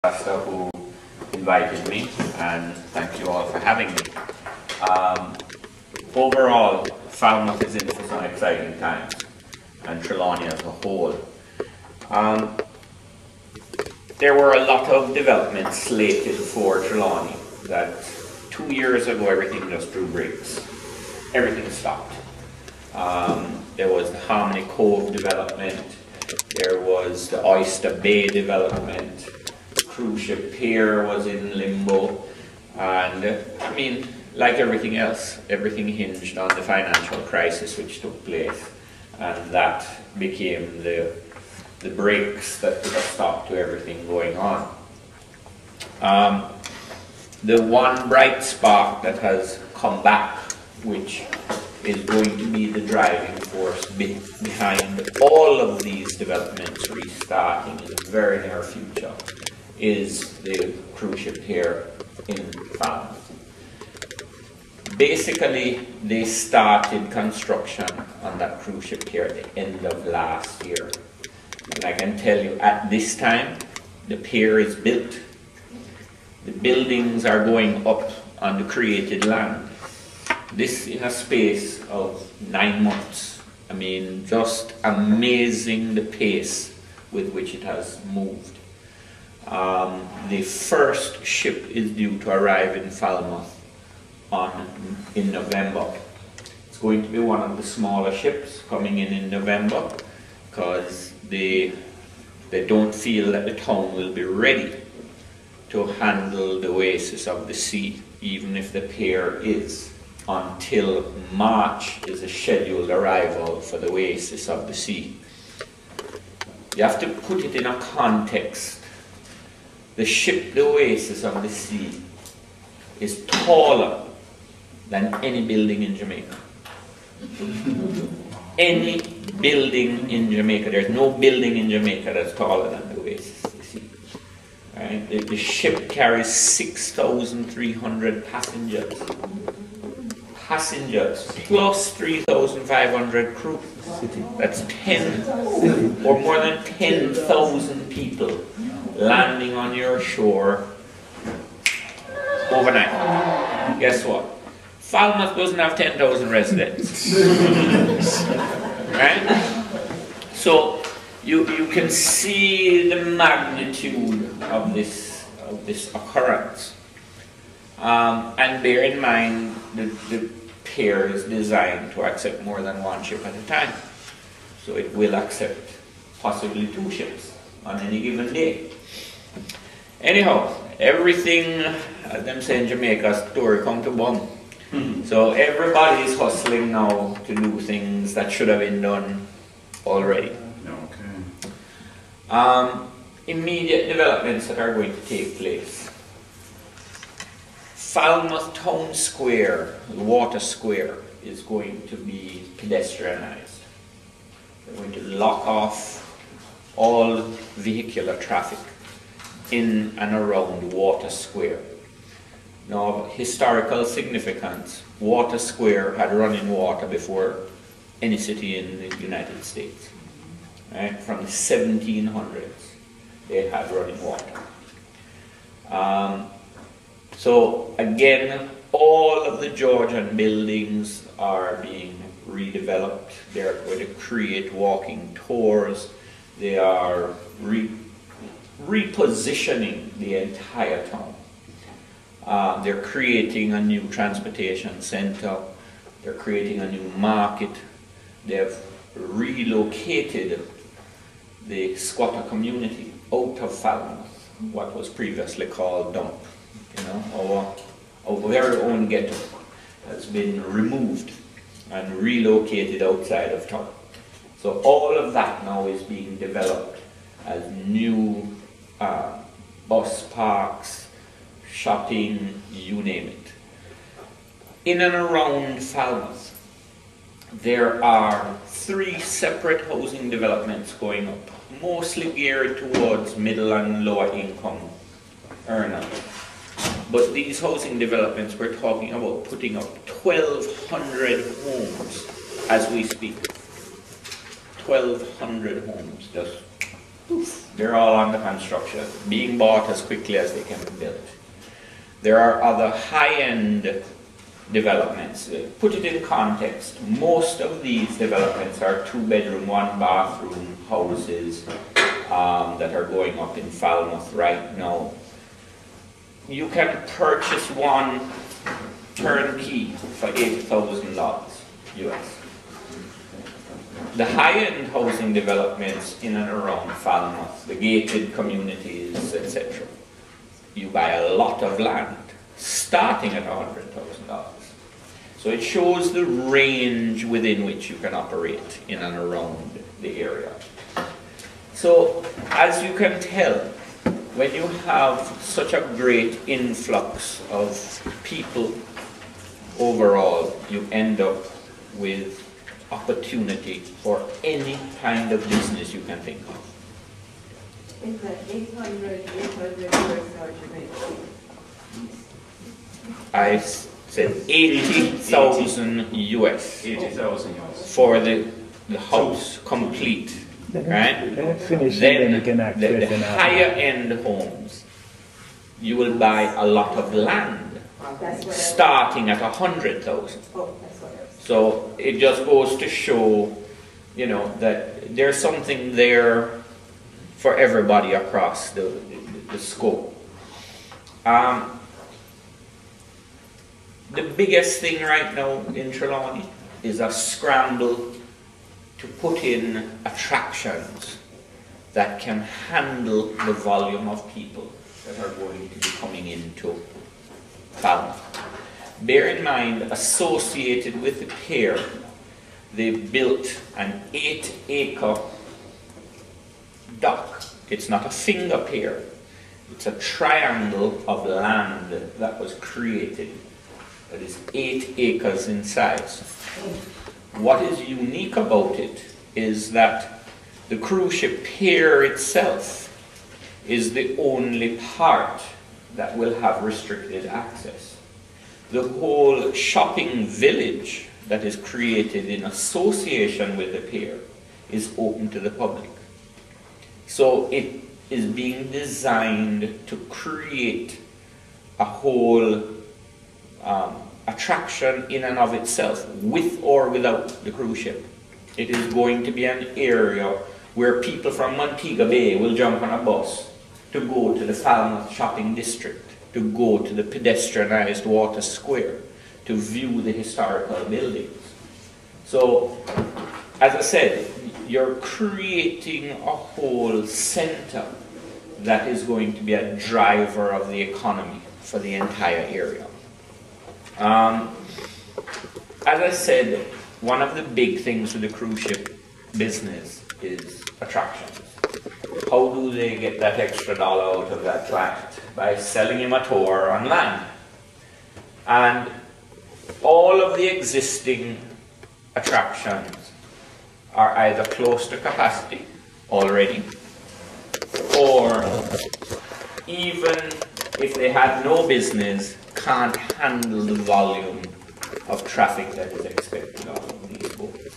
Pastor who invited me, and thank you all for having me. Overall, Falmouth is in for some exciting times, and Trelawny as a whole. There were a lot of developments slated for Trelawny that 2 years ago everything just drew brakes. Everything stopped. There was the Harmony Cove development, there was the Oyster Bay development, the cruise ship pier was in limbo, and I mean, like everything else, everything hinged on the financial crisis which took place, and that became the brakes that put a stop to everything going on. The one bright spark that has come back, which is going to be the driving force behind all of these developments restarting in the very near future, is the cruise ship here in Falmouth. Basically, they started construction on that cruise ship here at the end of last year. And I can tell you, at this time, the pier is built. The buildings are going up on the created land. This in a space of 9 months. I mean, just amazing the pace with which it has moved. The first ship is due to arrive in Falmouth in November. It's going to be one of the smaller ships coming in November, because they don't feel that the town will be ready to handle the oasis of the sea, even if the pier is, until March is a scheduled arrival for the oasis of the sea. You have to put it in a context. The ship, the oasis of the sea, is taller than any building in Jamaica. Any building in Jamaica. There's no building in Jamaica that's taller than the oasis of the sea. Right? The ship carries 6,300 passengers. Passengers plus 3,500 crew. That's 10 or more than 10,000 people landing on your shore overnight. Guess what? Falmouth doesn't have 10,000 residents. Right? So you can see the magnitude of this occurrence. And bear in mind the pier is designed to accept more than one ship at a time. So it will accept possibly 2 ships on any given day. Anyhow, everything, as them say in Jamaica, story come to bum. So everybody is hustling now to do things that should have been done already. Okay. Immediate developments that are going to take place. Falmouth Town Square, Water Square, is going to be pedestrianized. They're going to lock off all vehicular traffic in and around Water Square. Now, historical significance, Water Square had running water before any city in the United States. Right? From the 1700s, they had running water. So again, all of the Georgian buildings are being redeveloped. They're going to create walking tours. They are repositioning the entire town. They're creating a new transportation center. They're creating a new market. They've relocated the squatter community out of Falmouth, what was previously called Dump. You know, our very own ghetto has been removed and relocated outside of town. So all of that now is being developed as new bus parks, shopping, you name it. In and around Falmouth, there are 3 separate housing developments going up, mostly geared towards middle and lower income earners. But these housing developments, we're talking about putting up 1,200 homes as we speak. 1,200 homes just they're all under construction, being bought as quickly as they can be built. There are other high-end developments. Put it in context. Most of these developments are 2-bedroom, 1-bathroom houses that are going up in Falmouth right now. You can purchase one turnkey for $80,000 US. The high-end housing developments in and around Falmouth, the gated communities, etc., you buy a lot of land starting at $100,000. So it shows the range within which you can operate in and around the area. So as you can tell, when you have such a great influx of people overall, you end up with opportunity for any kind of business you can think of. Is that 800 I said 80,000 US. 80,000 US. For the house complete, right? Then the higher end homes, you will buy a lot of land, starting at 100,000. So it just goes to show, you know, that there's something there for everybody across the scope. The biggest thing right now in Trelawny is a scramble to put in attractions that can handle the volume of people that are going to be coming into Falmouth. Bear in mind, associated with the pier, they built an 8-acre dock. It's not a finger pier. It's a triangle of land that was created that is 8 acres in size. What is unique about it is that the cruise ship pier itself is the only part that will have restricted access. The whole shopping village that is created in association with the pier is open to the public. So it is being designed to create a whole attraction in and of itself, with or without the cruise ship. It is going to be an area where people from Montego Bay will jump on a bus to go to the Falmouth shopping district, to go to the pedestrianized water square, to view the historical buildings. So, as I said, you're creating a whole center that is going to be a driver of the economy for the entire area. As I said, one of the big things with the cruise ship business is attractions. How do they get that extra dollar out of that client? By selling him a tour on land. And all of the existing attractions are either close to capacity already, or even if they had no business, can't handle the volume of traffic that is expected out of these boats.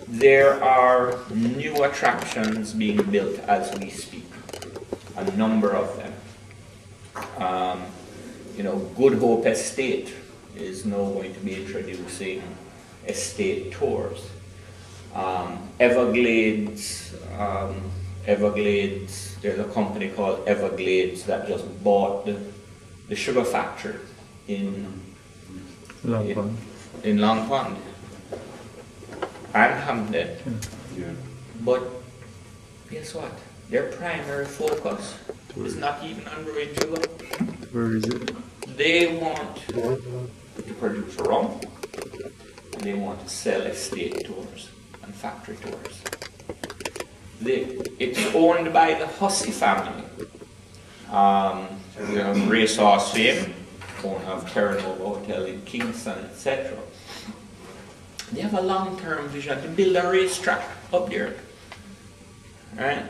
There are new attractions being built as we speak, a number of them. You know, Good Hope Estate is now going to be introducing estate tours. Everglades, there's a company called Everglades that just bought the sugar factory in Long Pond and Hampden. Yeah. But guess what? Their primary focus is not even on growing sugar. Where is it? They want to produce rum, and they want to sell estate tours and factory tours. It's owned by the Hussey family. We have racehorse fame, owner of Terranova Hotel in Kingston, etc. They have a long-term vision to build a racetrack up there. Right?